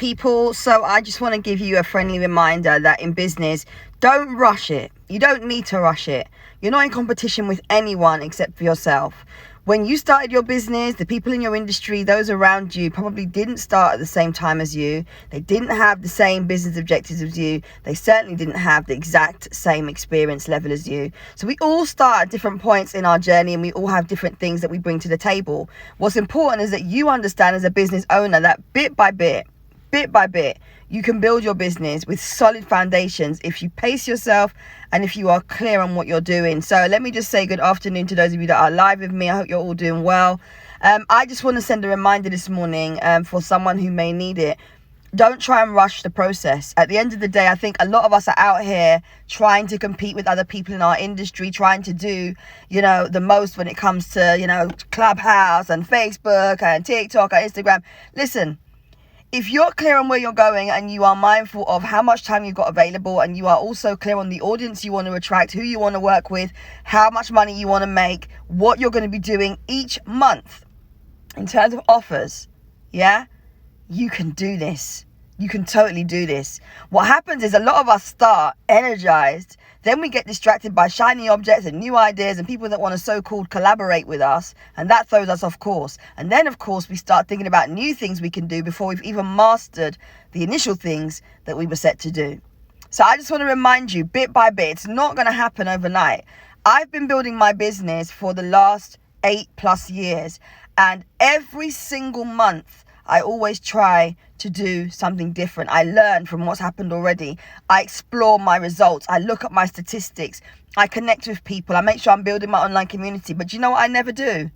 people. So I just want to give you a friendly reminder that in business, don't rush it. You don't need to rush it. You're not in competition with anyone except for yourself. When you started your business, the people in your industry, those around you probably didn't start at the same time as you. They didn't have the same business objectives as you. They certainly didn't have the exact same experience level as you. So we all start at different points in our journey, and we all have different things that we bring to the table. What's important is that you understand as a business owner that bit by bit, you can build your business with solid foundations if you pace yourself and if you are clear on what you're doing. So let me just say good afternoon to those of you that are live with me. I hope you're all doing well. I just want to send a reminder this morning for someone who may need it. Don't try and rush the process. At the end of the day, I think a lot of us are out here trying to compete with other people in our industry, trying to do, the most when it comes to, Clubhouse and Facebook and TikTok and Instagram. Listen, if you're clear on where you're going and you are mindful of how much time you've got available, and you are also clear on the audience you want to attract, who you want to work with, how much money you want to make, what you're going to be doing each month in terms of offers, you can do this. You can totally do this. What happens is a lot of us start energized, then we get distracted by shiny objects and new ideas and people that want to so-called collaborate with us, and that throws us off course. And then, of course, we start thinking about new things we can do before we've even mastered the initial things that we were set to do. So I just want to remind you, bit by bit, it's not going to happen overnight. I've been building my business for the last 8+ years, and every single month, I always try to do something different. I learn from what's happened already. I explore my results. I look at my statistics. I connect with people. I make sure I'm building my online community. But you know what I never do?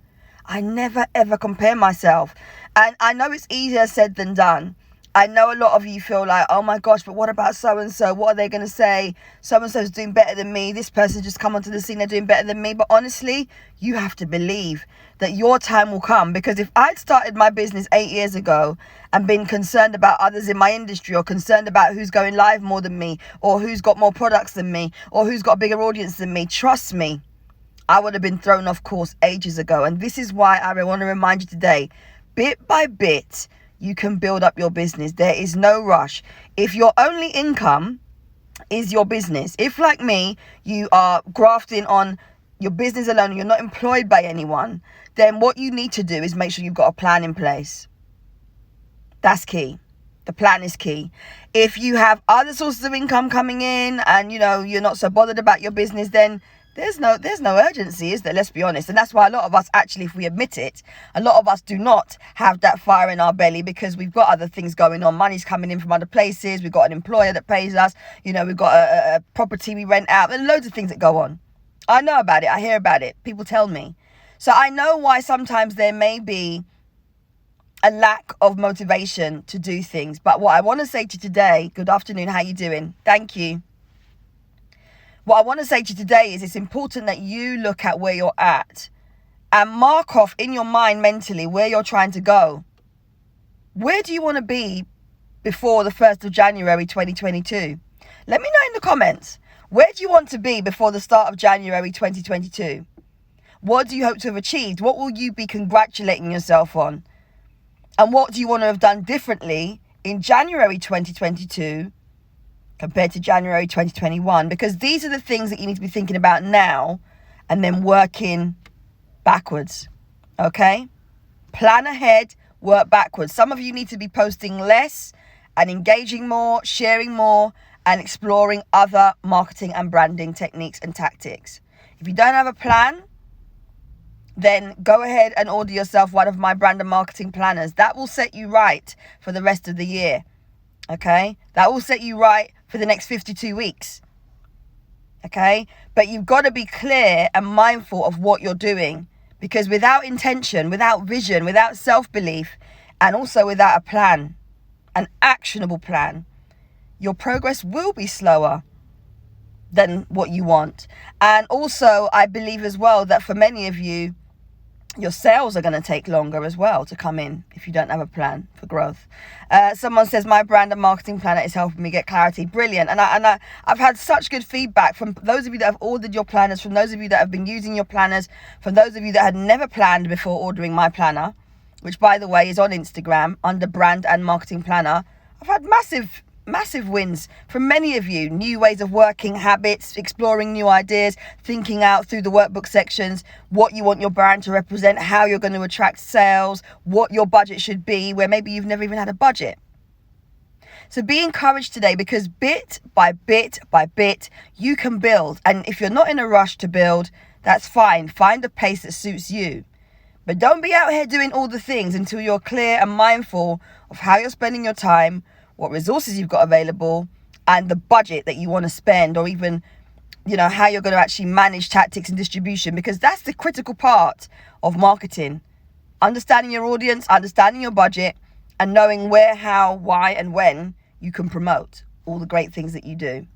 I never, ever compare myself. And I know it's easier said than done. I know a lot of you feel like, oh my gosh, but what about so-and-so? What are they going to say? So-and-so's doing better than me. This person's just come onto the scene. They're doing better than me. But honestly, you have to believe that your time will come. Because if I'd started my business 8 years ago and been concerned about others in my industry, or concerned about who's going live more than me, or who's got more products than me, or who's got a bigger audience than me, trust me, I would have been thrown off course ages ago. And this is why I want to remind you today, bit by bit, you can build up your business. There is no rush. If your only income is your business, if like me, you are grafting on your business alone and you're not employed by anyone, then what you need to do is make sure you've got a plan in place. That's key. The plan is key. If you have other sources of income coming in and, you're not so bothered about your business, then there's no urgency, is there? Let's be honest. And that's why a lot of us, actually, if we admit it, a lot of us do not have that fire in our belly because we've got other things going on. Money's coming in from other places. We've got an employer that pays us. We've got a property we rent out. There's loads of things that go on. I know about it. I hear about it. People tell me. So I know why sometimes there may be a lack of motivation to do things. But what I want to say to you today, good afternoon, how you doing? Thank you. What I want to say to you today is it's important that you look at where you're at and mark off in your mind mentally where you're trying to go. Where do you want to be before the 1st of January 2022? Let me know in the comments. Where do you want to be before the start of January 2022? What do you hope to have achieved? What will you be congratulating yourself on? And what do you want to have done differently in January 2022 compared to January 2021? Because these are the things that you need to be thinking about now and then working backwards. Okay? Plan ahead, work backwards. Some of you need to be posting less and engaging more, sharing more, and exploring other marketing and branding techniques and tactics. If you don't have a plan, then go ahead and order yourself one of my brand and marketing planners. That will set you right for the rest of the year. Okay? That will set you right for the next 52 weeks. Okay? But you've got to be clear and mindful of what you're doing. Because without intention, without vision, without self-belief, and also without a plan, an actionable plan, your progress will be slower than what you want. And also, I believe as well that for many of you, your sales are going to take longer as well to come in if you don't have a plan for growth. Someone says, my brand and marketing planner is helping me get clarity. Brilliant. And I've had such good feedback from those of you that have ordered your planners, from those of you that have been using your planners, from those of you that had never planned before ordering my planner, which, by the way, is on Instagram under brand and marketing planner. I've had massive wins from many of you. New ways of working, habits, exploring new ideas, thinking out through the workbook sections, what you want your brand to represent, how you're going to attract sales, what your budget should be, where maybe you've never even had a budget. So be encouraged today, because bit by bit by bit, you can build. And if you're not in a rush to build, that's fine. Find a pace that suits you. But don't be out here doing all the things until you're clear and mindful of how you're spending your time, what resources you've got available, and the budget that you want to spend, or even, how you're going to actually manage tactics and distribution, because that's the critical part of marketing. Understanding your audience, understanding your budget, and knowing where, how, why, and when you can promote all the great things that you do.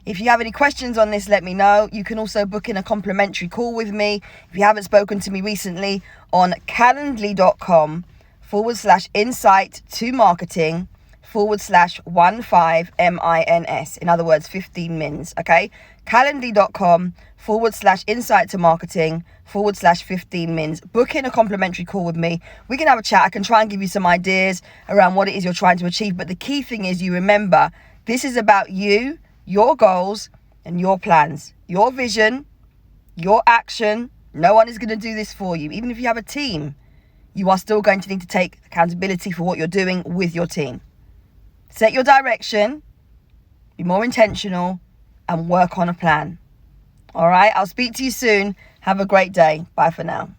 If you have any questions on this, let me know. You can also book in a complimentary call with me if you haven't spoken to me recently on calendly.com/insight to marketing /15mins. In other words, 15 mins. Okay. calendly.com/insight to marketing /15 mins. Book in a complimentary call with me. We can have a chat. I can try and give you some ideas around what it is you're trying to achieve. But the key thing is, you remember, this is about you, your goals, and your plans, your vision, your action. No one is going to do this for you. Even if you have a team, you are still going to need to take accountability for what you're doing with your team. Set your direction, be more intentional, and work on a plan. All right, I'll speak to you soon. Have a great day. Bye for now.